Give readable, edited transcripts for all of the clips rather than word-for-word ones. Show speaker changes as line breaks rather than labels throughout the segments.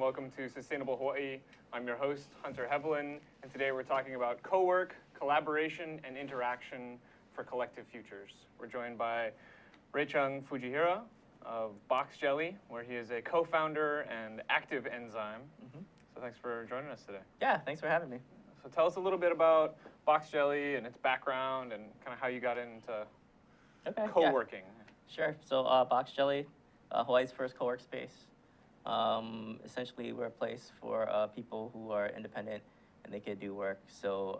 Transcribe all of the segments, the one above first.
welcome to Sustainable Hawaii. I'm your host, Hunter Hevelin, and today we're talking about CoWork, collaboration, and interaction for collective futures. We're joined by Rechung Fujihara of BoxJelly, where he is a co-founder and active Enzyme. So thanks for joining us today.
Yeah, thanks for having me.
So tell us a little bit about BoxJelly and its background and kind of how you got into co-working.
Yeah. Sure. So BoxJelly, Hawaii's first co-work space. Essentially, we're a place for people who are independent and they can do work. So,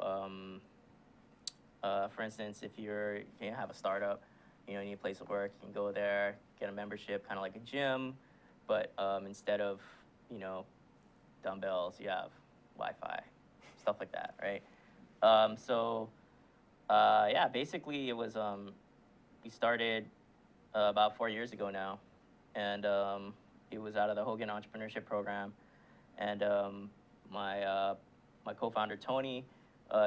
for instance, if you have a startup, you need a place to work, you can go there, get a membership, kind of like a gym, but instead of dumbbells, you have Wi-Fi, stuff like that, right? Yeah, basically it was we started about 4 years ago now, and it was out of the Hogan Entrepreneurship Program, and my co-founder Tony,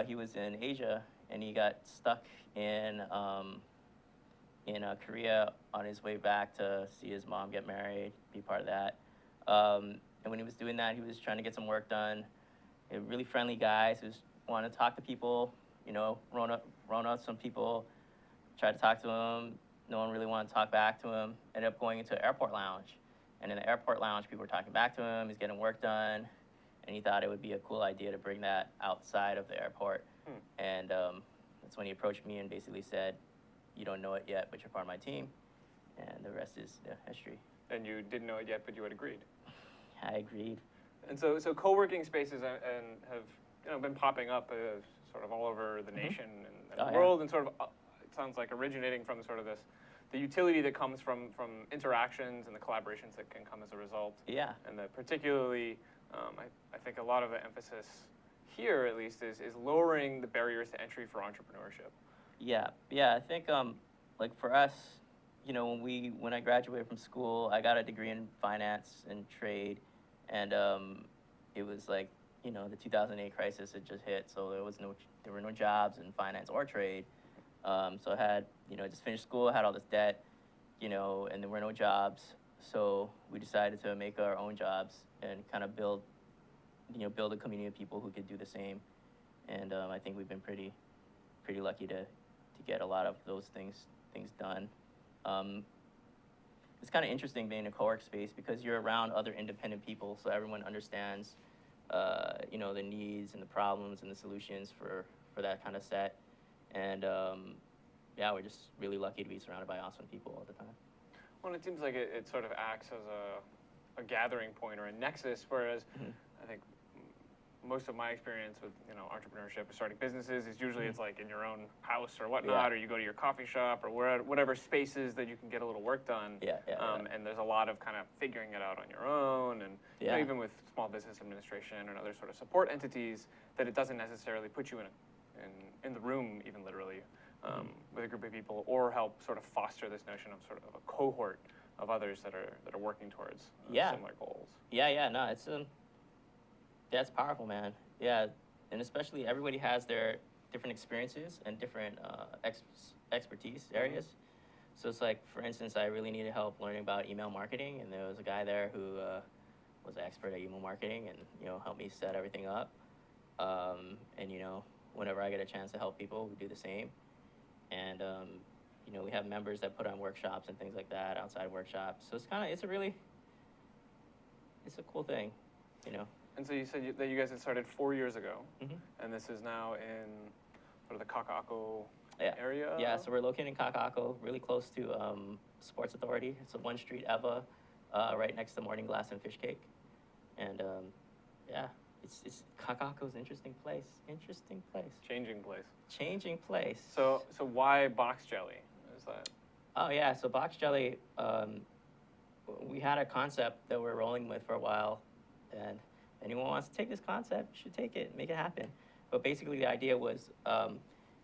he was in Asia, and he got stuck in Korea on his way back to see his mom get married, be part of that. And when he was doing that, he was trying to get some work done. A really friendly guy, so he was wanting to talk to people. Run up some people, tried to talk to him. No one really wanted to talk back to him. Ended up going into an airport lounge. And in the airport lounge, people were talking back to him. He's getting work done. And he thought it would be a cool idea to bring that outside of the airport. And that's when he approached me and basically said, "You don't know it yet, but you're part of my team." And the rest is history.
And you didn't know it yet, but you had agreed.
I agreed.
And so co-working spaces have been popping up sort of all over the nation and the world, and sort of it sounds like originating from sort of the utility that comes from interactions and the collaborations that can come as a result.
Yeah. And
particularly, I think a lot of the emphasis here, at least, is lowering the barriers to entry for entrepreneurship.
Yeah. I think like for us, when I graduated from school, I got a degree in finance and trade, and it was like the 2008 crisis had just hit, so there were no jobs in finance or trade. So I had just finished school, had all this debt, and there were no jobs. So we decided to make our own jobs and kind of build a community of people who could do the same. And I think we've been pretty lucky to get a lot of those things done. It's kind of interesting being in a co-work space because you're around other independent people, so everyone understands, the needs and the problems and the solutions for that kind of set. And yeah, we're just really lucky to be surrounded by awesome people all the time.
Well, it seems like it sort of acts as a gathering point or a nexus, whereas I think most of my experience with entrepreneurship or starting businesses is usually it's like in your own house or whatnot, or you go to your coffee shop or whatever spaces that you can get a little work done. And there's a lot of kind of figuring it out on your own, and even with small business administration and other sort of support entities, that it doesn't necessarily put you in the room, even literally, with a group of people, or help sort of foster this notion of sort of a cohort of others that are working towards similar goals.
No, that's powerful, man. Yeah, and especially everybody has their different experiences and different expertise areas. So it's like, for instance, I really needed help learning about email marketing, and there was a guy there who was an expert at email marketing and helped me set everything up. And whenever I get a chance to help people, we do the same. And we have members that put on workshops and things like that, outside workshops. So it's a cool thing,
And so you said that you guys had started 4 years ago, and this is now in sort of the Kaka'ako area?
Yeah, so we're located in Kaka'ako, really close to Sports Authority. It's a 1 Street Eva, right next to Morning Glass and Fish Cake. And it's Kaka'ako's interesting place. Changing place.
So why BoxJelly? Is that?
Oh yeah, so BoxJelly, we had a concept that we're rolling with for a while, and anyone wants to take this concept should take it, make it happen. But basically the idea was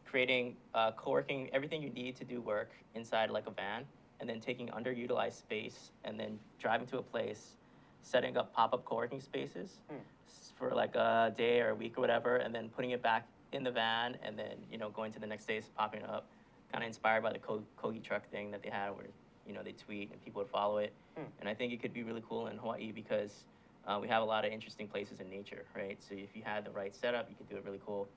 creating co-working, everything you need to do work inside like a van, and then taking underutilized space and then driving to a place, setting up pop-up co-working spaces for like a day or a week or whatever, and then putting it back in the van, and then going to the next day, popping it up, kind of inspired by the Kogi truck thing that they had where they tweet and people would follow it. And I think it could be really cool in Hawaii because We have a lot of interesting places in nature, right? So if you had the right setup, you could do it really cool.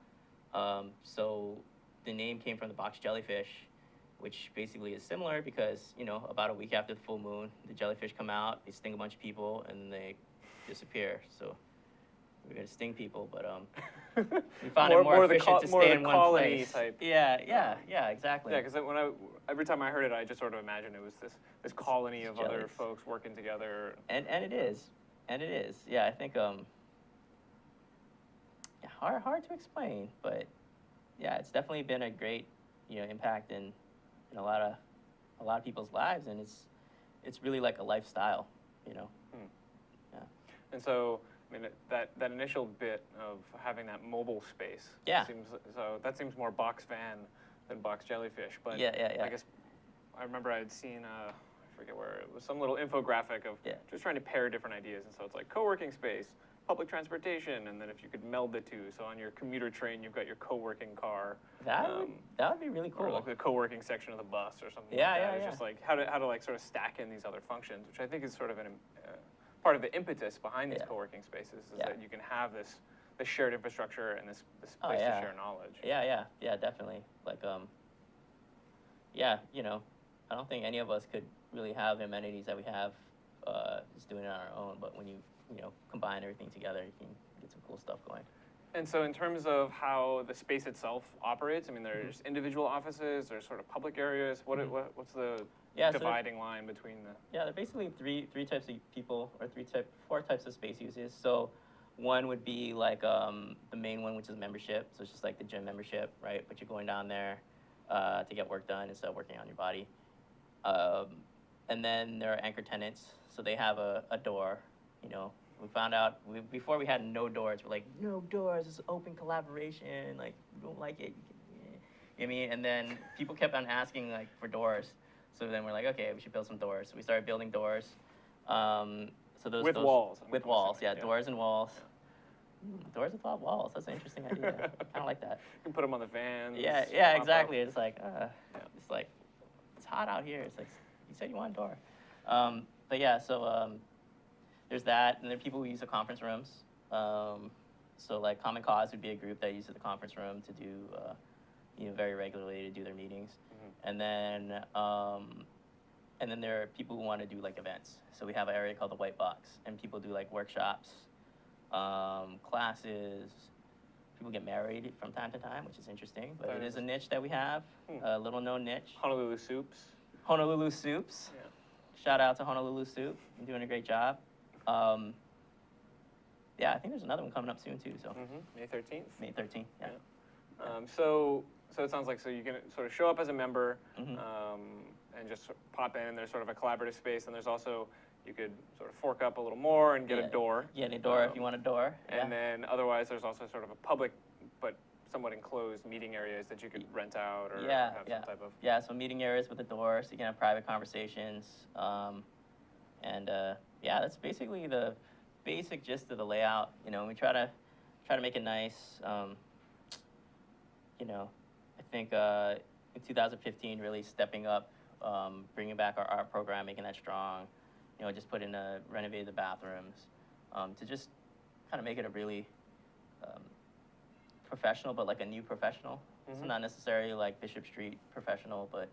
So the name came from the box jellyfish, which basically is similar because, you know, about a week after the full moon, the jellyfish come out, they sting a bunch of people, and they disappear. So we're gonna sting people, but we found it more efficient to stay in one
colony
place.
type.
Yeah, exactly.
Yeah, because every time I heard it, I just sort of imagined it was this colony of other folks working together.
And it is. Yeah, I think yeah, hard to explain, but yeah, it's definitely been a great, you know, impact in a lot of people's lives, and it's really like a lifestyle, you know. Yeah.
And so, I mean, that initial bit of having that mobile space.
Yeah.
That seems more box van than box jellyfish. But
yeah.
I guess I remember I had seen I forget where it was, some little infographic of just trying to pair different ideas. And so it's like co-working space, public transportation, and then if you could meld the two. So on your commuter train, you've got your co-working car.
That would be really cool.
Or like the co-working section of the bus or something
Yeah,
like that.
yeah,
It's
yeah.
just like how to like sort of stack in these other functions, which I think is sort of part of the impetus behind these co-working spaces is that you can have this shared infrastructure and this place to share knowledge.
Yeah, definitely. Like, yeah, you know, I don't think any of us could really have the amenities that we have just doing it on our own. But when you combine everything together, you can get some cool stuff going.
And so in terms of how the space itself operates, I mean, there's individual offices, there's sort of public areas. What's the dividing line between the...
Yeah, there are basically three types of people, or four types of space uses. So one would be like the main one, which is membership. So it's just like the gym membership, right? But you're going down there to get work done instead of working on your body. And then there are anchor tenants. So they have a door, you know. We found out, before we had no doors, we're like, no doors, it's open collaboration, like, we don't like it, you know what I mean? And then people kept on asking, like, for doors. So then we're like, okay, we should build some doors. So we started building doors. So those
walls.
With walls, yeah, doors and walls. Doors without walls, that's an interesting idea. I kind of like that.
You can put them on the vans.
Yeah, exactly. It's like, it's hot out here. It's like, you said you want a door. But yeah, so there's that, and there are people who use the conference rooms. So like Common Cause would be a group that uses the conference room to do, very regularly to do their meetings. And then there are people who want to do like events. So we have an area called the White Box, and people do like workshops, classes. People get married from time to time, which is interesting, but it is a niche that we have, a little known niche.
Honolulu Soups.
Honolulu Soups.
Yeah.
Shout out to Honolulu Soup. You're doing a great job. Yeah, I think there's another one coming up soon too. So
May 13th.
May 13th. Yeah.
So it sounds like you can sort of show up as a member and just pop in. And there's sort of a collaborative space, and there's also you could sort of fork up a little more and get a door.
Yeah, a door if you want a door.
And then otherwise, there's also sort of a public but somewhat enclosed meeting areas that you could rent out or have some type of...
Yeah, so meeting areas with a door, so you can have private conversations. Yeah, that's basically the basic gist of the layout. You know, we try to make it nice. I think in 2015, really stepping up, bringing back our art program, making that strong. Just renovated the bathrooms to just kind of make it a really professional, but like a new professional. It's not necessarily like Bishop Street professional, but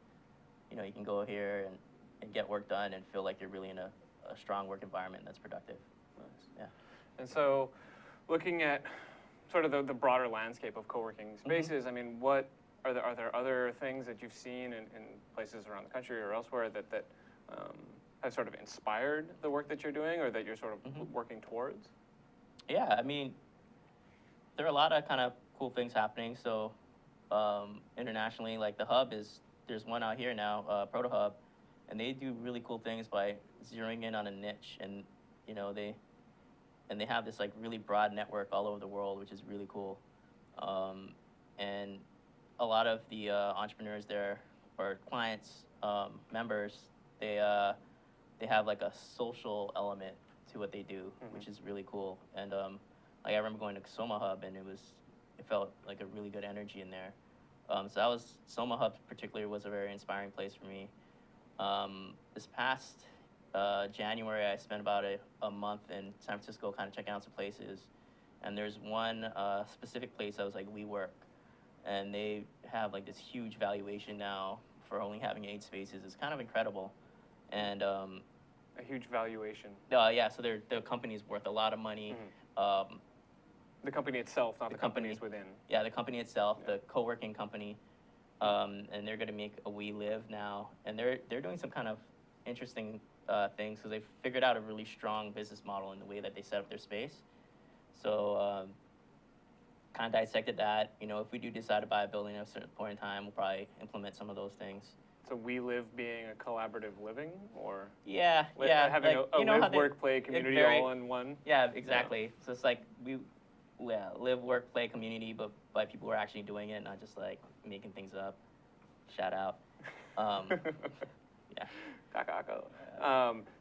you can go here and get work done and feel like you're really in a strong work environment that's productive.
Nice.
Yeah.
And so, looking at sort of the broader landscape of co-working spaces, I mean, what are there other things that you've seen in places around the country or elsewhere that have sort of inspired the work that you're doing or that you're sort of working towards?
Yeah, I mean, there are a lot of kind of cool things happening. So internationally, like the hub there's one out here now, Proto Hub, and they do really cool things by zeroing in on a niche, and they have this like really broad network all over the world, which is really cool. And a lot of the entrepreneurs there, or clients, members, they have like a social element to what they do, which is really cool. And like I remember going to Soma Hub, and it felt like a really good energy in there. So Soma Hub particularly was a very inspiring place for me. This past January, I spent about a month in San Francisco kind of checking out some places. And there's one specific place that was like WeWork. And they have like this huge valuation now for only having 8 spaces. It's kind of incredible. And
A huge valuation.
yeah, so their company's worth a lot of money.
The company itself, not the companies within.
Yeah, the company itself, the co-working company. And they're going to make a We Live now. And they're doing some kind of interesting things because they've figured out a really strong business model in the way that they set up their space. So kind of dissected that. You know, if we do decide to buy a building at a certain point in time, we'll probably implement some of those things.
So We Live being a collaborative living, or
yeah,
having
like,
a
you know
live, work, play community all in one.
Yeah, exactly. So it's like live, work, play community, but by people who are actually doing it, not just like making things up. Shout out. Yeah.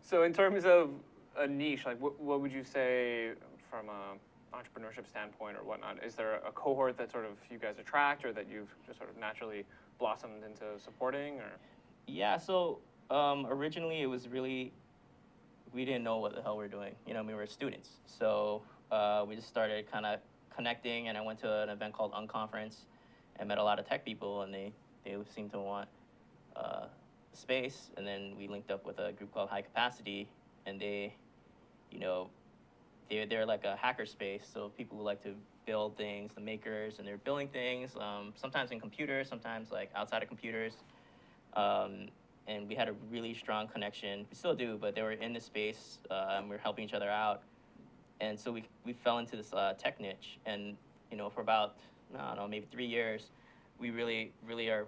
So in terms of a niche, like what would you say from a entrepreneurship standpoint or whatnot? Is there a cohort that sort of you guys attract, or that you've just sort of naturally blossomed into supporting? Or
yeah, so originally it was really, we didn't know what the hell we were doing. You know, we were students, so we just started kind of connecting, and I went to an event called Unconference and met a lot of tech people, and they seemed to want space. And then we linked up with a group called High Capacity, and they, you know, they're like a hacker space, so people who like to build things, the makers, and they're building things, sometimes in computers, sometimes like outside of computers. And we had a really strong connection. We still do, but they were in the space, and we were helping each other out. And so we fell into this tech niche, and you know, for about, I don't know, maybe 3 years, we really are,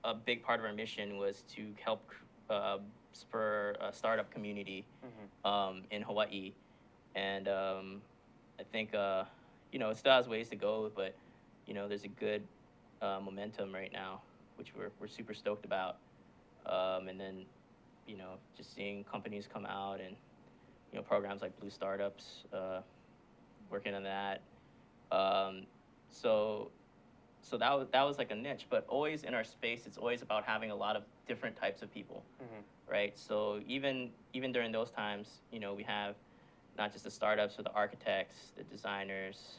a big part of our mission was to help spur a startup community in Hawaii. And I think, you know, it still has ways to go, but, you know, there's a good momentum right now, which we're super stoked about. And then, you know, just seeing companies come out and, you know, programs like Blue Startups, working on that. So that was like a niche, but always in our space, it's always about having a lot of different types of people, right? So even during those times, you know, we have not just the startups, but the architects, the designers.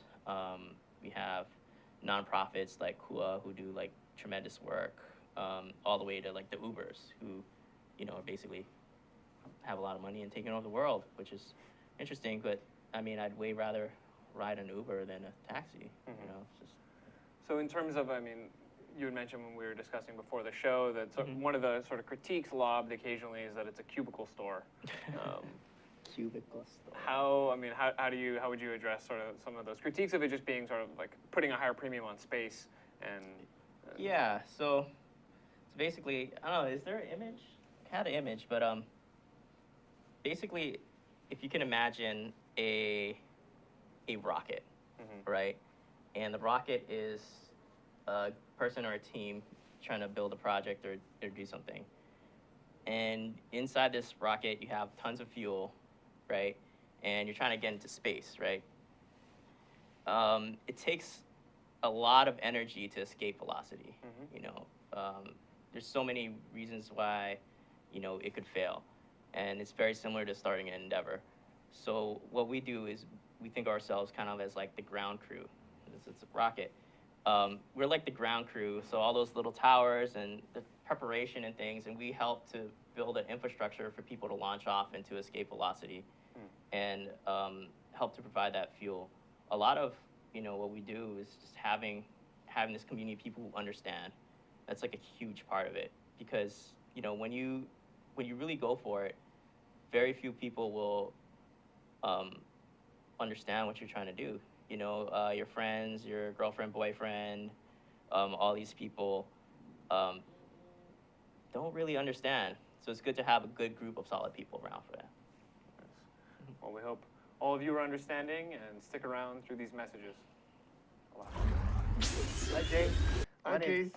We have nonprofits like KUA who do like tremendous work, all the way to like the Ubers who, you know, basically have a lot of money and taking over the world, which is interesting. But I mean, I'd way rather ride an Uber than a taxi. You know, it's just.
So in terms of, I mean, you had mentioned when we were discussing before the show that one of the sort of critiques lobbed occasionally is that it's a cubicle store.
Cubicle store.
How would you address sort of some of those critiques of it just being sort of like putting a higher premium on space and?
Yeah. So basically, I don't know. Is there an image? I had an image, but basically, if you can imagine a rocket, right? And the rocket is a person or a team trying to build a project or do something. And inside this rocket, you have tons of fuel, right? And you're trying to get into space, right? It takes a lot of energy to escape velocity. You know, there's so many reasons why, you know, it could fail. And it's very similar to starting an endeavor. So what we do is we think of ourselves kind of as like the ground crew. It's a rocket. We're like the ground crew, so all those little towers and the preparation and things, and we help to build an infrastructure for people to launch off and to escape velocity, and help to provide that fuel. A lot of, you know, what we do is just having this community of people who understand. That's like a huge part of it, because, you know, when you really go for it, very few people will understand what you're trying to do. You know, your friends, your girlfriend, boyfriend, all these people don't really understand. So it's good to have a good group of solid people around for that.
Well, we hope all of you are understanding and stick around through these messages.
Hi, James.
Hi, Keith.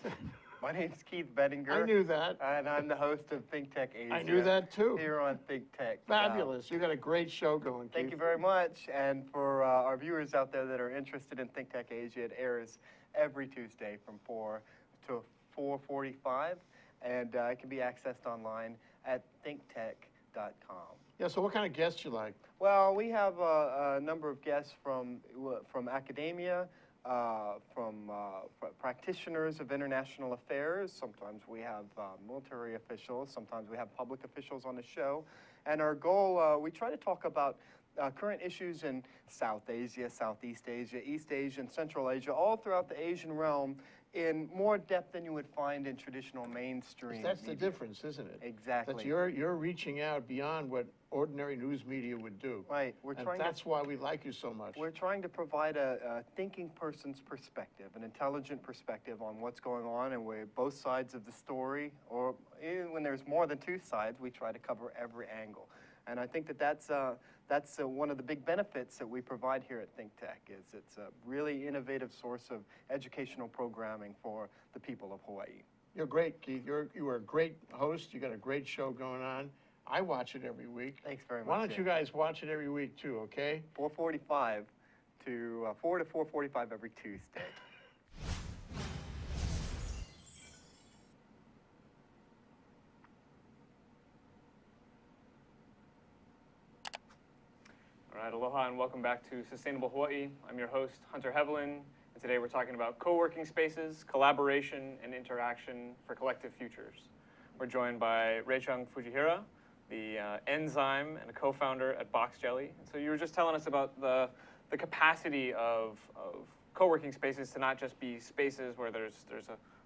My name's Keith Bettinger.
I knew that.
And I'm the host of ThinkTech Asia.
I knew that too.
Here on ThinkTech.
Fabulous. You got a great show going, Keith.
Thank you very much. And for our viewers out there that are interested in ThinkTech Asia, it airs every Tuesday from 4 to 4:45. And it can be accessed online at thinktech.asia. thinktech.com.
So what kind of guests you like?
Well, we have a number of guests from academia, from practitioners of international affairs. Sometimes we have military officials. Sometimes we have public officials on the show. And our goal, we try to talk about current issues in South Asia, Southeast Asia, East Asia, and Central Asia, all throughout the Asian realm, in more depth than you would find in traditional mainstream
That's the
media.
difference, isn't it?
Exactly.
That you're reaching out beyond what ordinary news media would do.
Right.
That's why we like you so much.
We're trying to provide a thinking person's perspective, an intelligent perspective on what's going on, and we're both sides of the story, or even when there's more than two sides, we try to cover every angle. And I think that's one of the big benefits that we provide here at ThinkTech. Is it's a really innovative source of educational programming for the people of Hawaii.
You're great, Keith. You are a great host. You got a great show going on. I watch it every week.
Thanks very much.
Why don't you guys watch it every week too, okay?
4:45 to 4 to 4:45 every Tuesday.
All right, aloha and welcome back to Sustainable Hawaii. I'm your host, Hunter Hevelin, and today we're talking about co-working spaces, collaboration, and interaction for collective futures. We're joined by Rechung Fujihara, the Enzyme and a co-founder at BoxJelly. And so you were just telling us about the capacity of co-working spaces to not just be spaces where there's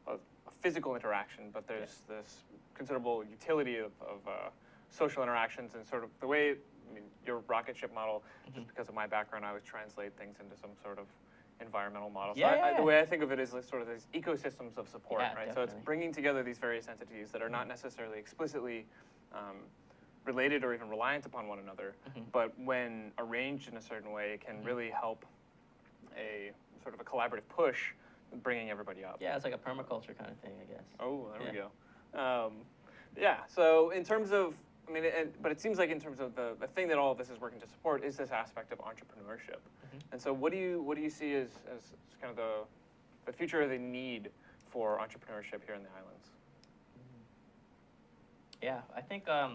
a physical interaction, but there's this considerable utility of social interactions and sort of the way. I mean, your rocket ship model, just because of my background, I always translate things into some sort of environmental model. So the way I think of it is like sort of these ecosystems of support, right?
Definitely.
So it's bringing together these various entities that are not necessarily explicitly related or even reliant upon one another, but when arranged in a certain way, it can really help a sort of a collaborative push, bringing everybody up.
Yeah, it's like a permaculture kind of thing, I guess.
Oh, there we go. Yeah, so in terms of, I mean, but it seems like in terms of the thing that all of this is working to support is this aspect of entrepreneurship. And so what do you see as kind of the future of the need for entrepreneurship here in the islands?
Yeah, I think, I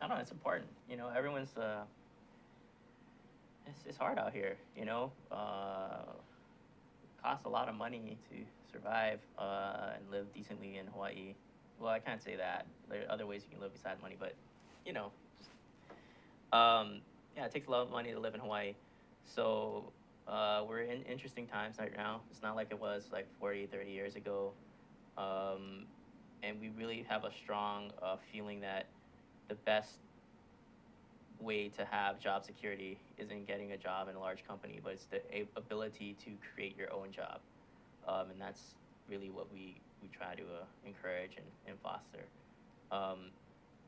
don't know, it's important. You know, everyone's, it's hard out here, you know? Costs a lot of money to survive and live decently in Hawaii. Well, I can't say that. There are other ways you can live besides money, but, you know, just, yeah, it takes a lot of money to live in Hawaii. So we're in interesting times right now. It's not like it was like 40, 30 years ago. And we really have a strong feeling that the best way to have job security isn't getting a job in a large company, but it's the ability to create your own job. And that's really what we try to encourage and foster.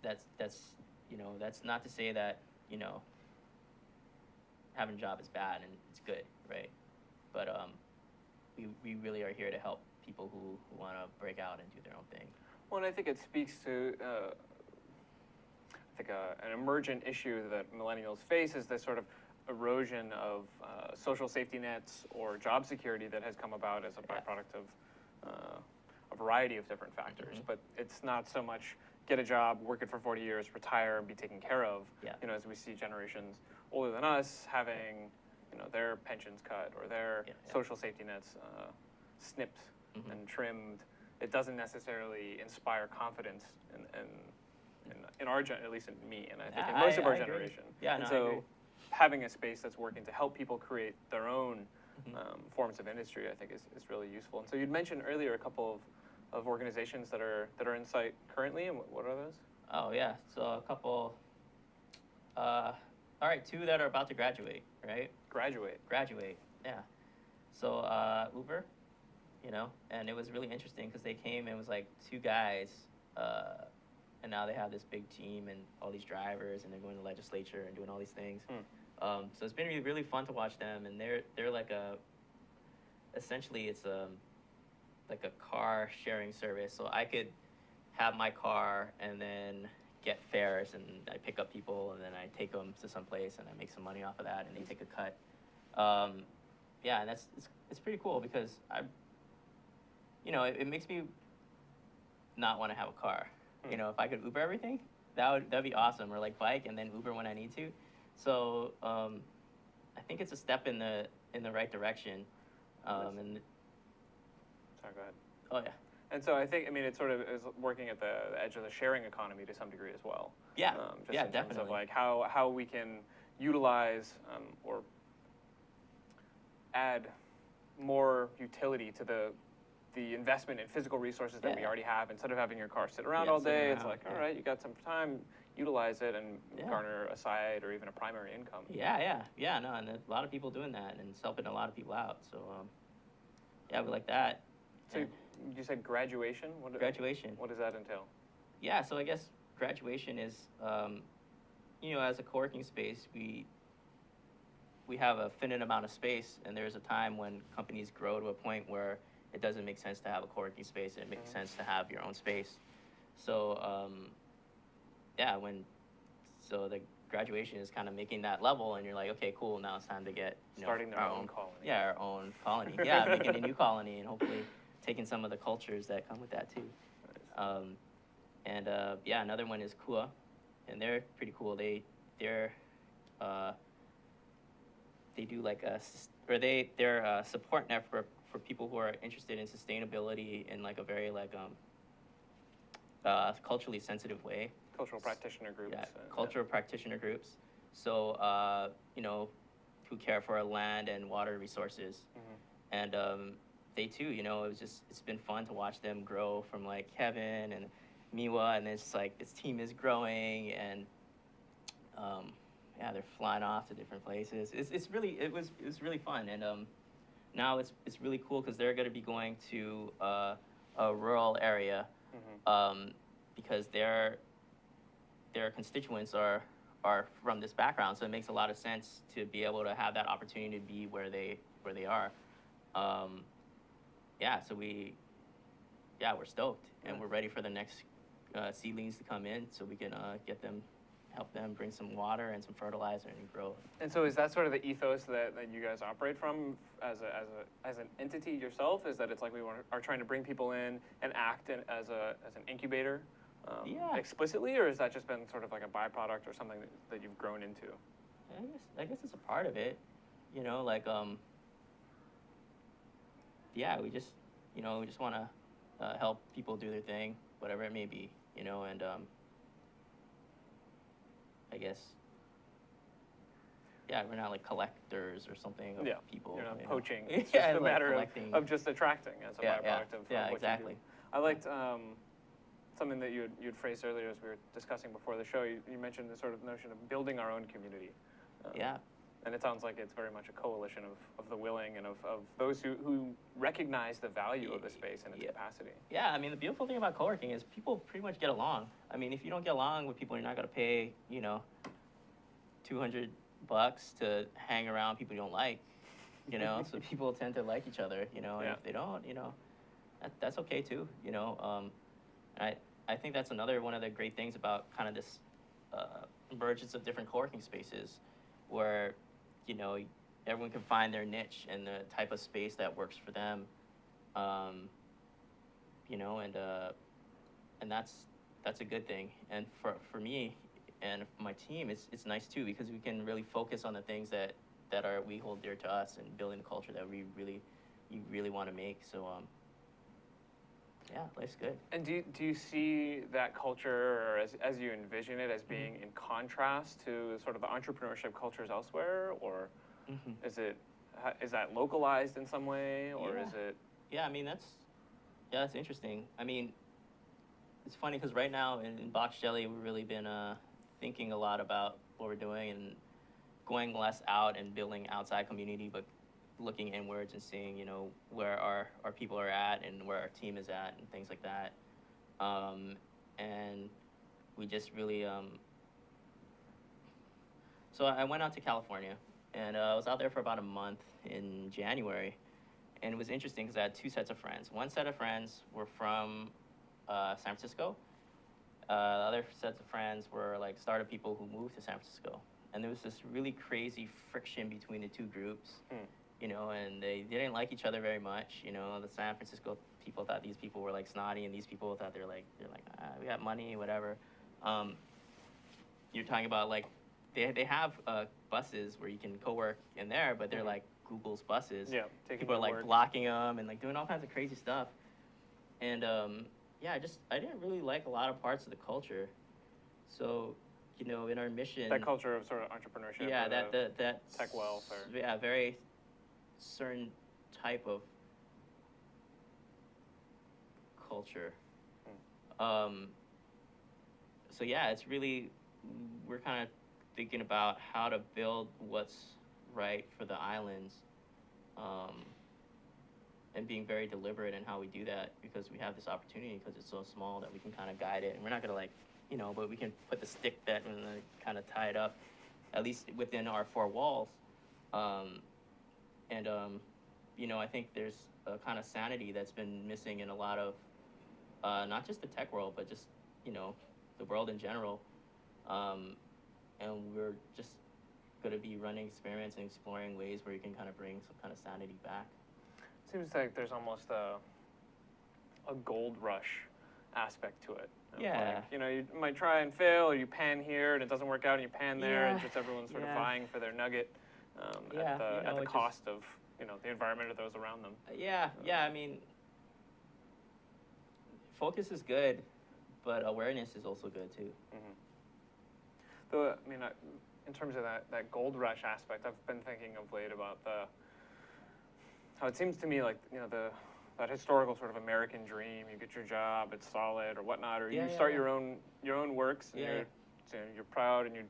That's you know, that's not to say that, you know, having a job is bad and it's good, right? But we really are here to help people who want to break out and do their own thing.
Well, and I think it speaks to I think an emergent issue that millennials face is this sort of erosion of social safety nets or job security that has come about as a byproduct of a variety of different factors. But it's not so much get a job, work it for 40 years, retire, and be taken care of. You know, as we see generations older than us having, you know, their pensions cut or their social safety nets snipped and trimmed. It doesn't necessarily inspire confidence in our at least in me, and I think in most of our generation.
Yeah,
and
no,
so
I agree.
having a space that's working to help people create their own forms of industry, I think is really useful. And so you'd mentioned earlier a couple of organizations that are in sight currently, and what are those?
Oh yeah, so a couple. All right, two that are about to graduate, right? Graduate, yeah. So Uber, you know, and it was really interesting because they came and it was like two guys, and now they have this big team and all these drivers, and they're going to legislature and doing all these things. So it's been really, really fun to watch them, and they're like essentially it's like a car sharing service. So I could have my car and then get fares, and I pick up people, and then I take them to some place, and I make some money off of that, and they take a cut. Yeah, and it's pretty cool because you know, it makes me not want to have a car. You know, if I could Uber everything, that'd be awesome. Or like bike and then Uber when I need to. So I think it's a step in the right direction. And
Sorry, go ahead.
oh yeah.
And so I think, I mean, it sort of is working at the edge of the sharing economy to some degree as well.
Yeah,
Just
yeah,
in terms of
definitely.
like how we can utilize or add more utility to the investment in physical resources that we
Yeah.
already have. Instead of having your car sit around
Yeah,
all
sitting
day, it's
around,
like, all
yeah.
right, you got some time, utilize it and
Yeah.
garner a side or even a primary income.
Yeah, no, and there's a lot of people doing that, and it's helping a lot of people out. So, yeah, we like that.
So
And
you said graduation?
graduation.
What does that entail?
Yeah, so I guess graduation is, as a co-working space, we have a finite amount of space, and there's a time when companies grow to a point where it doesn't make sense to have a co-working space, and it makes sense to have your own space. So, so the graduation is kind of making that level, and you're like, okay, cool, now it's time to get
Starting their
our
own colony.
Yeah, our own colony. Yeah, making a new colony, and hopefully taking some of the cultures that come with that too. Another one is Kua, and they're pretty cool. They do like they're a support network for people who are interested in sustainability in like a very like culturally sensitive way.
Cultural practitioner groups.
Yeah, cultural practitioner groups. So who care for our land and water resources, and they too, it's been fun to watch them grow from like Kevin and Miwa, and it's like this team is growing, and they're flying off to different places. It was really fun, and now it's really cool because they're going to be going to a rural area, because their constituents are from this background, so it makes a lot of sense to be able to have that opportunity to be where they are. So we're stoked, and we're ready for the next seedlings to come in, so we can help them bring some water and some fertilizer and grow.
And so is that sort of the ethos that you guys operate from as an entity yourself? Is that it's like we are trying to bring people in and act as an incubator explicitly, or has that just been sort of like a byproduct or something that you've grown into?
I guess it's a part of it, we just want to help people do their thing, whatever it may be, and I guess, we're not like collectors or something of people.
You're not poaching. It's just a matter of just attracting as a byproduct of what
exactly.
you do. I liked something that you had phrased earlier as we were discussing before the show. You mentioned the sort of notion of building our own community. And it sounds like it's very much a coalition of the willing and of those who recognize the value of the space and its capacity.
Yeah, I mean, the beautiful thing about co-working is people pretty much get along. I mean, if you don't get along with people, you're not going to pay, $200 to hang around people you don't like, so people tend to like each other, and if they don't, that's okay too, I think that's another one of the great things about kind of this emergence of different co-working spaces where, everyone can find their niche and the type of space that works for them, and that's a good thing. And for me and my team, it's nice too, because we can really focus on the things that we hold dear to us and building the culture that you really want to make. So life's good. And
do you see that culture, or as you envision it, as being in contrast to sort of the entrepreneurship cultures elsewhere, or is that localized in some way, or is it?
Yeah, I mean that's interesting. I mean, it's funny because right now in BoxJelly we've really been thinking a lot about what we're doing and going less out and building outside community, but looking inwards and seeing, where our people are at and where our team is at and things like that. And we just really, so I went out to California, and I was out there for about a month in January, and it was interesting because I had two sets of friends. One set of friends were from San Francisco. The other sets of friends were like startup people who moved to San Francisco. And there was this really crazy friction between the two groups. And they didn't like each other very much. The San Francisco people thought these people were like snotty, and these people thought they're like, we got money, whatever. you're talking about like they have buses where you can co-work in there, but they're like Google's buses.
Yeah, taking
People are
your
like
word.
blocking them and like doing all kinds of crazy stuff. And yeah, I didn't really like a lot of parts of the culture. So, you know, in our mission,
That culture of sort of entrepreneurship.
yeah,
or
that
tech wealth or-
yeah, very certain type of culture. So yeah, it's really, we're kind of thinking about how to build what's right for the islands, and being very deliberate in how we do that, because we have this opportunity because it's so small that we can kind of guide it, and we're not gonna like, you know, but we can put the stick that and kind of tie it up, at least within our four walls. You know, I think there's a kind of sanity that's been missing in a lot of, not just the tech world, but just, you know, the world in general. And we're just going to be running experiments and exploring ways where you can kind of bring some kind of sanity back.
Seems like there's almost a gold rush aspect to it.
Yeah.
Like, you know, you might try and fail, or you pan here and it doesn't work out, and you pan there, and
Yeah.
just everyone's sort of
Yeah.
vying for their nugget
Yeah,
at
you know,
the
it just-
cost of, you know, the environment of those around them.
Yeah, I mean, focus is good, but awareness is also good too.
Though, I mean, in terms of that gold rush aspect, I've been thinking of late about how it seems to me like, you know, that historical sort of American dream. You get your job, it's solid or whatnot, or
Yeah,
you
yeah,
start
yeah.
your own works, and
Yeah.
you're proud, and you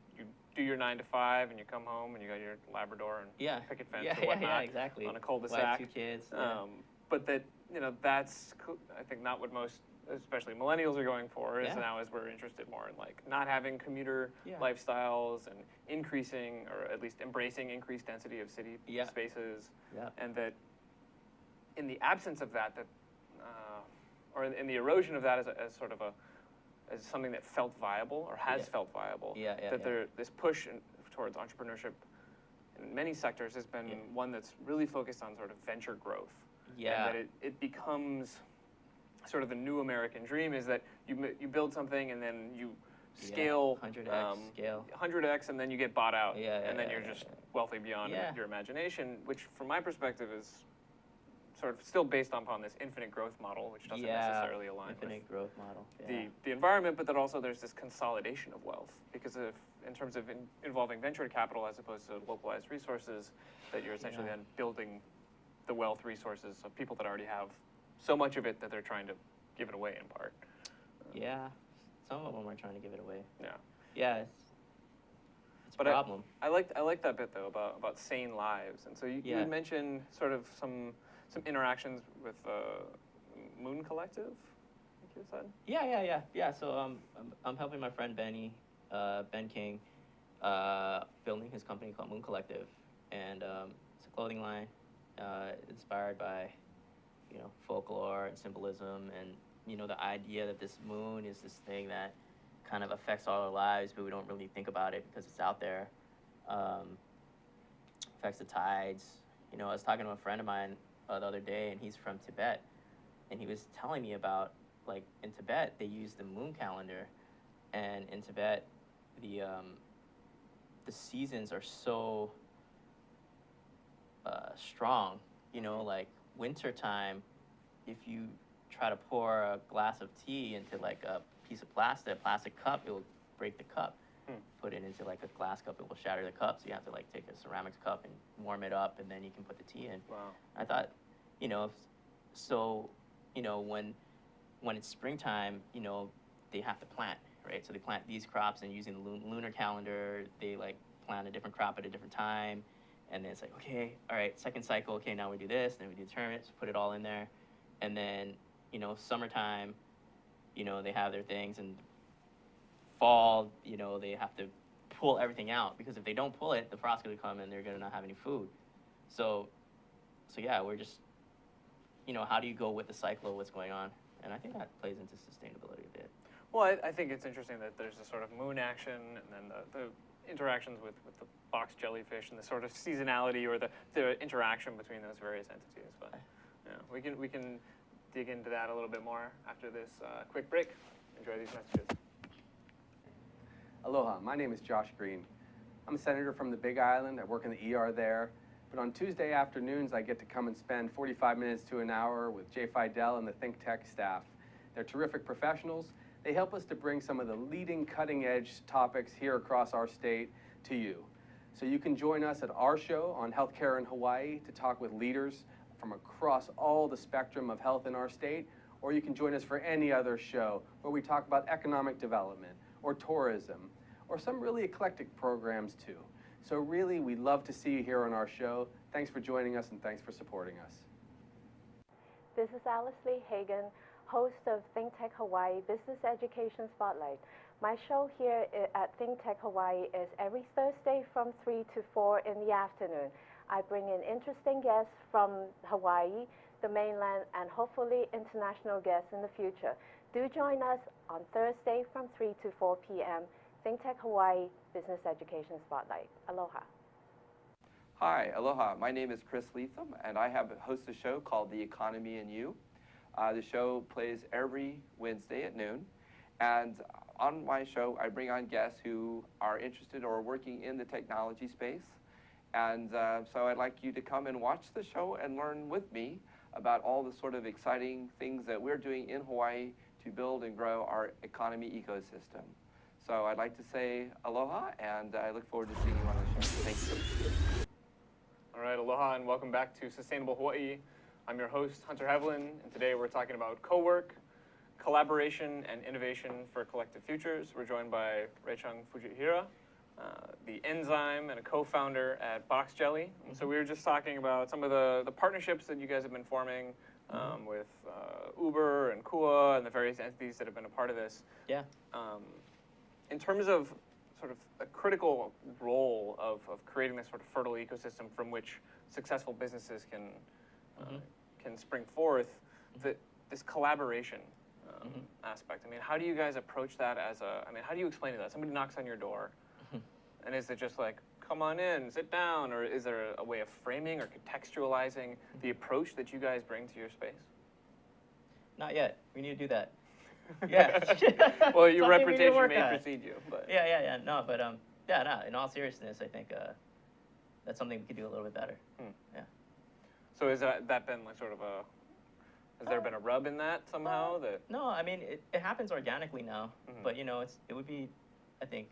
do your 9 to 5, and you come home and you got your Labrador and
Yeah.
picket fence
Yeah,
or whatnot
exactly.
on a
Wife,
cul-de-sac.
2 kids. Yeah.
But that, you know, that's I think not what most, especially millennials, are going for. Is
Yeah.
now as we're interested more in like not having commuter
Yeah.
lifestyles and increasing, or at least embracing, increased density of city
Yeah.
spaces,
Yeah.
and that in the absence of that, or in the erosion of that as sort of as something that felt viable or has
Yeah.
felt viable,
Yeah,
that this push towards entrepreneurship in many sectors has been
Yeah.
one that's really focused on sort of venture growth.
Yeah.
And that it becomes sort of the new American dream, is that you build something and then you scale
100x scale.
100x, and then you get bought out,
Yeah,
and then
yeah,
you're
yeah,
just
yeah.
wealthy beyond
Yeah.
your imagination, which from my perspective is sort of still based upon this infinite growth model, which doesn't necessarily align
infinite growth model.
with
Yeah.
the environment, but that also there's this consolidation of wealth, because in terms of involving venture capital as opposed to localized resources, that you're essentially
Yeah.
then building the wealth resources of people that already have so much of it that they're trying to give it away in part.
Yeah. Some of them are trying to give it away.
Yeah.
Yeah. It's a
But
problem.
I like that bit though about sane lives, and so you
Yeah.
had mentioned sort of some interactions with Moon Collective, I think you said.
Yeah. So I'm helping my friend Ben King, building his company called Moon Collective, and it's a clothing line inspired by, you know, folklore and symbolism, and you know, the idea that this moon is this thing that kind of affects all our lives, but we don't really think about it because it's out there. Affects the tides. You know, I was talking to a friend of mine the other day, and he's from Tibet, and he was telling me about, like, in Tibet they use the moon calendar, and in Tibet the seasons are so strong. You know, like winter time, if you try to pour a glass of tea into like a piece of plastic cup, it will break the cup. Put it into like a glass cup, it will shatter the cup. So you have to like take a ceramics cup and warm it up, and then you can put the tea in.
Wow.
I thought, you know, so, you know, when it's springtime, you know, they have to plant, right? So they plant these crops, and using the lunar calendar, they like plant a different crop at a different time. And then it's like, okay, all right, second cycle, okay, now we do this, then we do turnips, put it all in there. And then, you know, summertime, you know, they have their things, and fall, you know, they have to pull everything out, because if they don't pull it, the frost's gonna come and they're gonna not have any food. So yeah, we're just, you know, how do you go with the cycle of what's going on? And I think that plays into sustainability a bit.
Well, I think it's interesting that there's a sort of moon action, and then the interactions with the box jellyfish, and the sort of seasonality, or the interaction between those various entities. But yeah, we can dig into that a little bit more after this quick break. Enjoy these messages.
Aloha, my name is Josh Green. I'm a senator from the Big Island. I work in the ER there. But on Tuesday afternoons, I get to come and spend 45 minutes to an hour with Jay Fidel and the ThinkTech staff. They're terrific professionals. They help us to bring some of the leading cutting-edge topics here across our state to you. So you can join us at our show on healthcare in Hawaii to talk with leaders from across all the spectrum of health in our state, or you can join us for any other show where we talk about economic development or tourism or some really eclectic programs too. So really, we'd love to see you here on our show. Thanks for joining us and thanks for supporting us.
This is Alice Lee Hagan, host of ThinkTech Hawaii Business Education Spotlight. My show here at ThinkTech Hawaii is every Thursday from 3 to 4 in the afternoon. I bring in interesting guests from Hawaii, the mainland, and hopefully international guests in the future. Do join us on Thursday from 3 to 4 p.m. ThinkTech Hawaii Business Education Spotlight. Aloha.
Hi, aloha. My name is Chris Leatham, and I host a show called The Economy and You. The show plays every Wednesday at noon, and on my show, I bring on guests who are interested or working in the technology space. And so I'd like you to come and watch the show and learn with me about all the sort of exciting things that we're doing in Hawaii to build and grow our economy ecosystem. So I'd like to say aloha, and I look forward to seeing you on the show. Thank you.
All right, aloha and welcome back to Sustainable Hawaii. I'm your host, Hunter Hevlin, and today we're talking about CoWork, collaboration and innovation for collective futures. We're joined by Rechung Fujihara, the Enzyme and a co-founder at BoxJelly. And so we were just talking about some of the partnerships that you guys have been forming with Uber and Kua and the various entities that have been a part of this.
Yeah.
In terms of sort of a critical role of creating this sort of fertile ecosystem from which successful businesses can spring forth, this collaboration aspect. I mean, how do you guys approach that how do you explain that? Somebody knocks on your door, and is it just like, come on in, sit down, or is there a way of framing or contextualizing the approach that you guys bring to your space?
Not yet. We need to do that. Yeah.
Well, your
Something we need to
reputation
work
may
on.
precede you, but
Yeah. No, but in all seriousness, I think that's something we could do a little bit better. Yeah.
So has that been like sort of has there been a rub in that somehow?
No, I mean it happens organically now, but it would be, I think,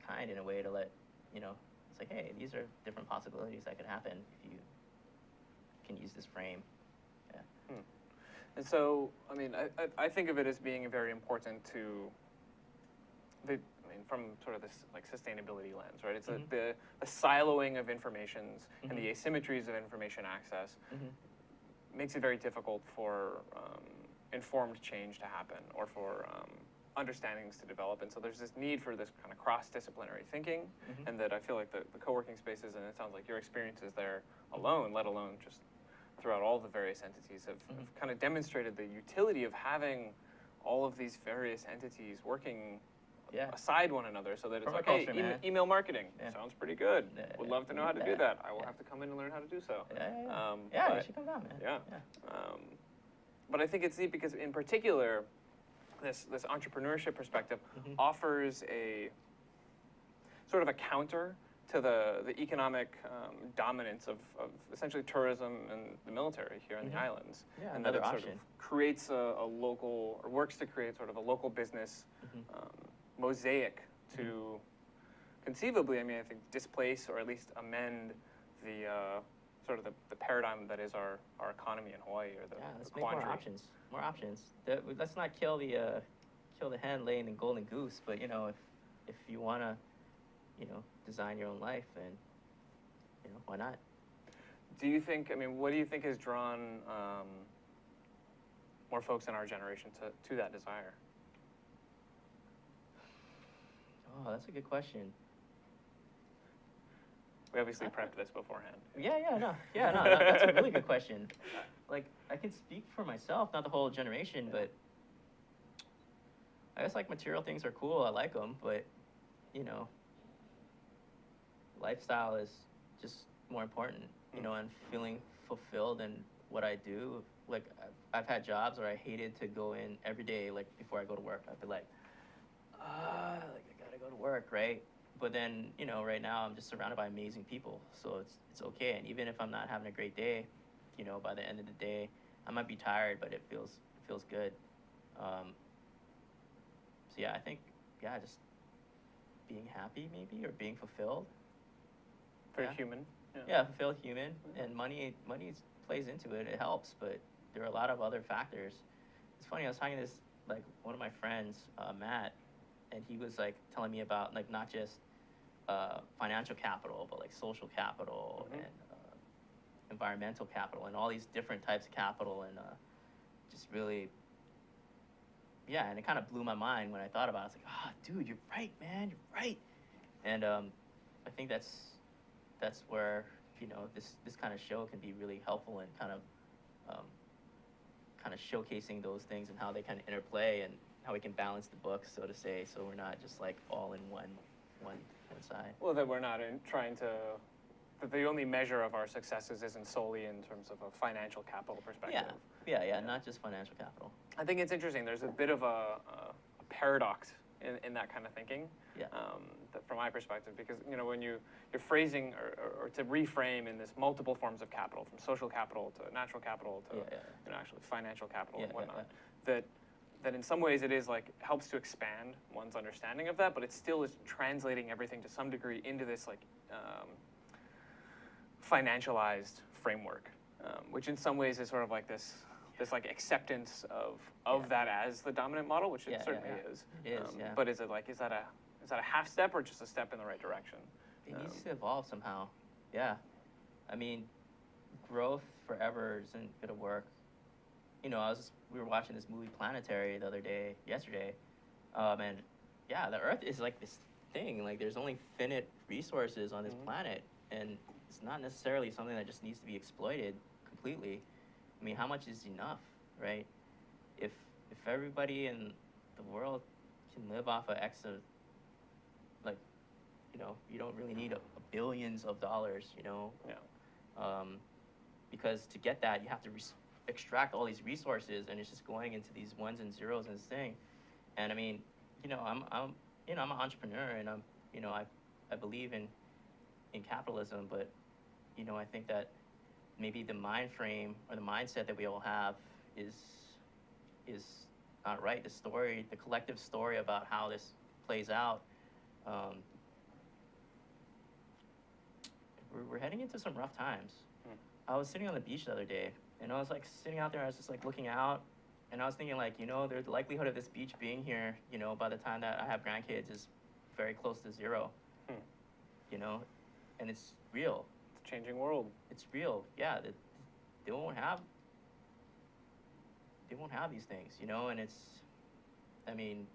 kind in a way to let it's like, hey, these are different possibilities that could happen if you can use this frame. Yeah.
And so, I mean, I think of it as being very important to from sort of this like sustainability lens, right? It's the siloing of informations and the asymmetries of information access makes it very difficult for informed change to happen or for understandings to develop. And so there's this need for this kind of cross-disciplinary thinking, and that I feel like the co-working spaces, and it sounds like your experiences there alone, let alone just throughout all the various entities, have kind of demonstrated the utility of having all of these various entities working aside one another, so that it's like, hey, email marketing sounds pretty good. Would love to know how to do that. I will have to come in and learn how to do so.
You should come down, man.
But I think it's neat because, in particular, this entrepreneurship perspective offers a sort of a counter to the economic dominance of essentially tourism and the military here on the islands.
Yeah,
and that it
option.
sort of creates a local, or works to create sort of a local business mosaic to conceivably, I think, displace or at least amend the sort of the paradigm that is our economy in Hawaii, or the
let's
the
make
quandary.
more options. Let's not kill the hen laying the golden goose, but if you want to design your own life, then why not?
Do you think, what do you think has drawn more folks in our generation to that desire?
Oh, that's a good question.
We obviously prepped this beforehand.
No, that's a really good question. Like, I can speak for myself, not the whole generation, but I guess like material things are cool. I like them, but lifestyle is just more important. And feeling fulfilled in what I do. Like, I've had jobs where I hated to go in every day. Like, before I go to work, I'd be like, like I gotta go to work, right? But then, you know, right now I'm just surrounded by amazing people, so it's okay. And even if I'm not having a great day, you know, by the end of the day, I might be tired, but it feels good. So yeah, I think just being happy maybe, or being fulfilled.
Very
Yeah.
human.
Yeah, fulfilled human, and money plays into it. It helps, but there are a lot of other factors. It's funny. I was talking to this, like, one of my friends, Matt, and he was like telling me about, like, not just financial capital, but like social capital and environmental capital and all these different types of capital, and just really, yeah. And it kind of blew my mind when I thought about it. I was like, ah, dude, you're right, man, you're right. And I think that's where, you know, this kind of show can be really helpful in kind of showcasing those things and how they kind of interplay and how we can balance the books, so to say, so we're not just like all in one side.
Well, that we're not that the only measure of our successes isn't solely in terms of a financial capital perspective.
Yeah, not just financial capital.
I think it's interesting. There's a bit of a paradox in that kind of thinking.
Yeah.
From my perspective, because, you know, when you're phrasing or to reframe in this multiple forms of capital, from social capital to natural capital to you know, actually financial capital and whatnot, that in some ways it is like helps to expand one's understanding of that, but it still is translating everything to some degree into this like financialized framework, which in some ways is sort of like this like acceptance of that as the dominant model, which it certainly is.
It is,
But is that a half step or just a step in the right direction?
It needs to evolve somehow. Yeah. I mean, growth forever isn't gonna work. You know, we were watching this movie Planetary yesterday, and yeah, the Earth is like this thing. Like, there's only finite resources on this planet, and it's not necessarily something that just needs to be exploited completely. I mean, how much is enough, right? If everybody in the world can live off of X of, like, you know, you don't really need a billions of dollars, you know?
Yeah.
Because to get that, you have to extract all these resources, and it's just going into these ones and zeros and this thing. And I mean, you know, I'm an entrepreneur, and I believe in capitalism, but, you know, I think that maybe the mind frame or the mindset that we all have is not right. The collective story about how this plays out, we're heading into some rough times. I was sitting on the beach the other day, and I was like sitting out there, I was just like looking out, and I was thinking, like, you know, the likelihood of this beach being here, you know, by the time that I have grandkids is very close to zero. You know, and it's real.
It's a changing world.
It's real. Yeah, they won't have these things, you know, and it's, I mean,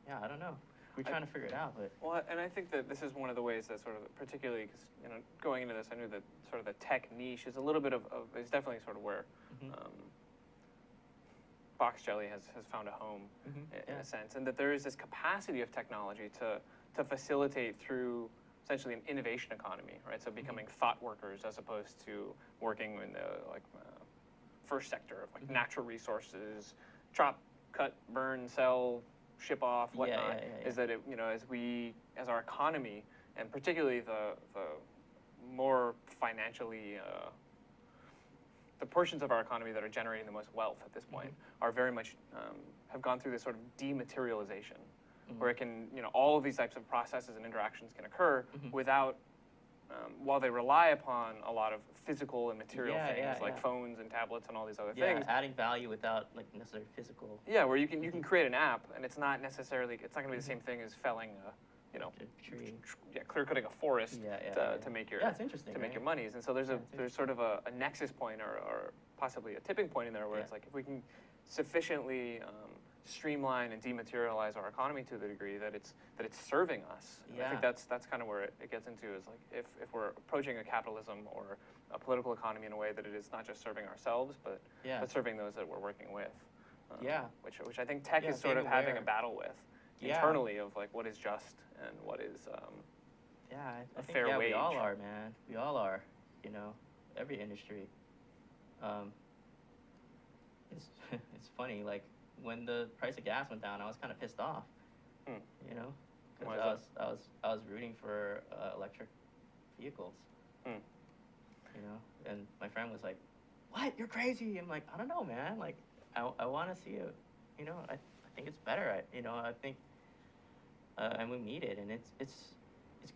yeah, I don't know. We're trying to figure it out, but.
Well, and I think that this is one of the ways that sort of, particularly because, you know, going into this, I knew that sort of the tech niche is a little bit is definitely sort of where BoxJelly has found a home in a sense, and that there is this capacity of technology to facilitate through essentially an innovation economy, right? So becoming thought workers as opposed to working in the first sector of like natural resources, chop, cut, burn, sell, ship off, whatnot. Is that it, you know, as our economy, and particularly the more financially the portions of our economy that are generating the most wealth at this point are very much have gone through this sort of dematerialization, where it can, you know, all of these types of processes and interactions can occur without, while they rely upon a lot of physical and material things like phones and tablets and all these other things.
Adding value without like necessarily physical.
Yeah, where you can create an app, and it's not going to be the same thing as felling a, you know,
tree.
Clear cutting a forest to make your
it's interesting,
to make your monies. And so there's sort of a nexus point or possibly a tipping point in there where it's like, if we can sufficiently streamline and dematerialize our economy to the degree that it's serving us. And I think that's kind of where it gets into, is like if we're approaching a capitalism or a political economy in a way that it is not just serving ourselves, but serving those that we're working with. Which I think tech is sort of having a battle with internally, of like what is just and what is
I think,
fair wage.
We all are, man. We all are. You know, every industry. It's funny, like, when the price of gas went down, I was kind of pissed off.
Hmm.
You know,
Why
because
is
I was rooting for electric vehicles.
Hmm.
You know, and my friend was like, "What? You're crazy!" I'm like, "I don't know, man. Like, I want to see it. You know, I think it's better. I think, and we need it. And it's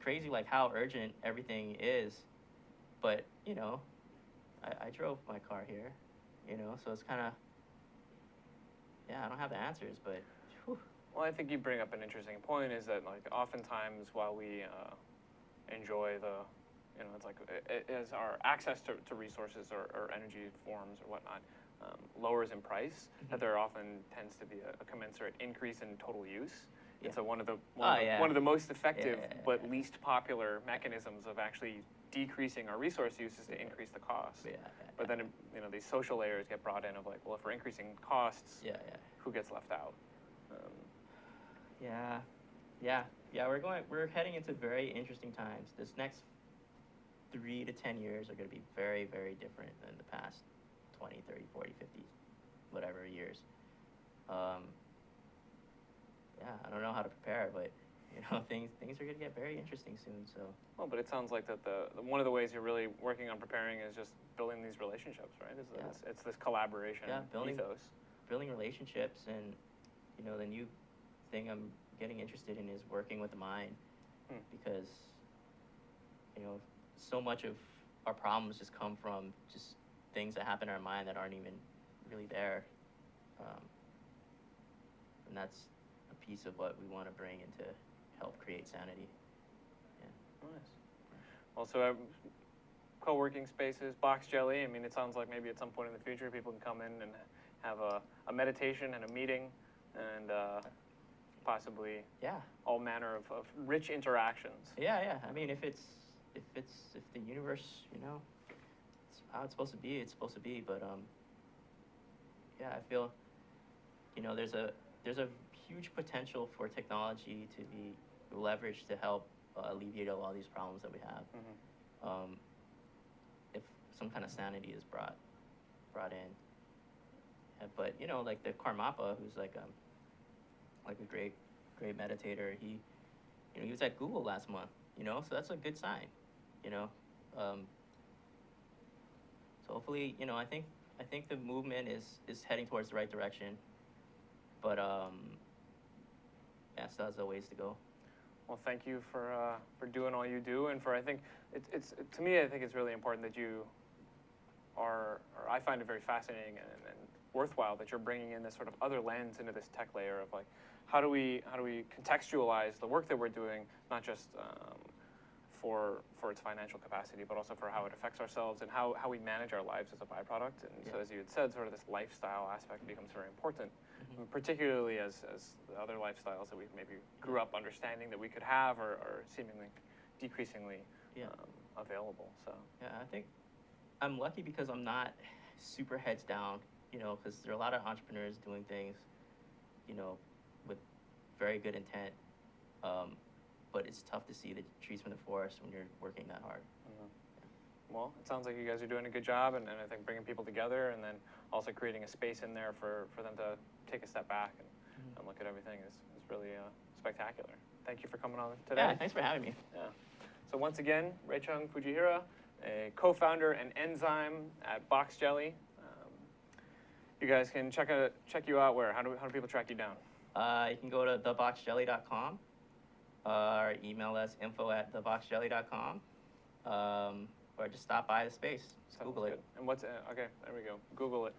crazy, like how urgent everything is. But you know, I drove my car here. You know, so it's kind of, yeah, I don't have the answers, but. Whew.
Well, I think you bring up an interesting point. Is that like oftentimes while we enjoy the, you know, it's like as our access to resources or energy forms or whatnot lowers in price, that there often tends to be a commensurate increase in total use.
Yeah.
And so one of the most effective but least popular mechanisms of actually decreasing our resource use is to increase the cost. But then you know these social layers get brought in of like, well, if we're increasing costs, who gets left out?
We're heading into very interesting times. This next 3 to 10 years are going to be very, very different than the past 20, 30, 40, 50, whatever years. I don't know how to prepare, but you know, things are going to get very interesting soon. So.
Well, but it sounds like that one of the ways you're really working on preparing is just building these relationships, right? It's this collaboration ethos.
Building relationships, and you know, the new thing I'm getting interested in is working with the mind, because you know, so much of our problems just come from just things that happen in our mind that aren't even really there, and that's a piece of what we want to bring in to help create sanity.
Nice. Well, so co-working spaces, BoxJelly. I mean, it sounds like maybe at some point in the future people can come in and have a meditation and a meeting, and possibly all manner of rich interactions.
I mean, if the universe, you know, it's how it's supposed to be, it's supposed to be. But I feel, you know, there's a huge potential for technology to be leveraged to help alleviate all these problems that we have. If some kind of sanity is brought in. But you know, like the Karmapa, who's like a great meditator, he was at Google last month. You know, so that's a good sign. You know, so hopefully, you know, I think the movement is heading towards the right direction. But still has a ways to go.
Well, thank you for doing all you do, and for I think it's to me I think it's really important that you are, or I find it very fascinating and worthwhile that you're bringing in this sort of other lens into this tech layer of like how do we contextualize the work that we're doing, not just for its financial capacity, but also for how it affects ourselves and how we manage our lives as a byproduct. And so, as you had said, sort of this lifestyle aspect becomes very important, particularly as the other lifestyles that we maybe grew up understanding that we could have are seemingly decreasingly available. So
I think I'm lucky because I'm not super heads down, you know, because there are a lot of entrepreneurs doing things, you know, with very good intent. But it's tough to see the trees from the forest when you're working that hard.
Well, it sounds like you guys are doing a good job, and I think bringing people together, and then also creating a space in there for them to take a step back and look at everything is really spectacular. Thank you for coming on today.
Yeah, thanks for having me.
Yeah. So once again, Rechung Fujihara, a co-founder and Enzyme at BoxJelly. You guys can check you out where? How do people track you down?
You can go to theboxjelly.com. Or email us info@theboxjelly.com, or just stop by the space. Just Google it.
And what's okay? There we go. Google it.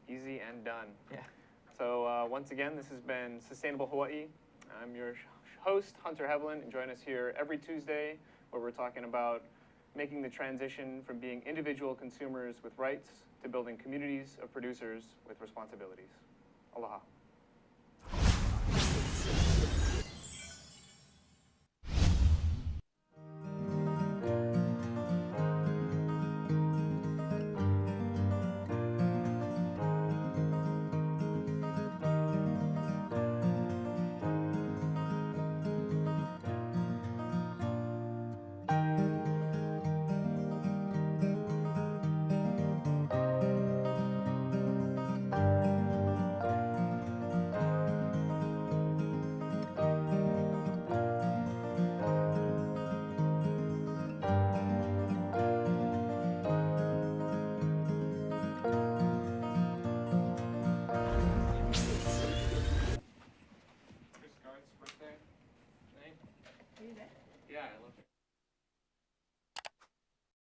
Easy and done.
Yeah.
So once again, this has been Sustainable Hawaii. I'm your host, Hunter Hevlin, and join us here every Tuesday, where we're talking about making the transition from being individual consumers with rights to building communities of producers with responsibilities. Aloha.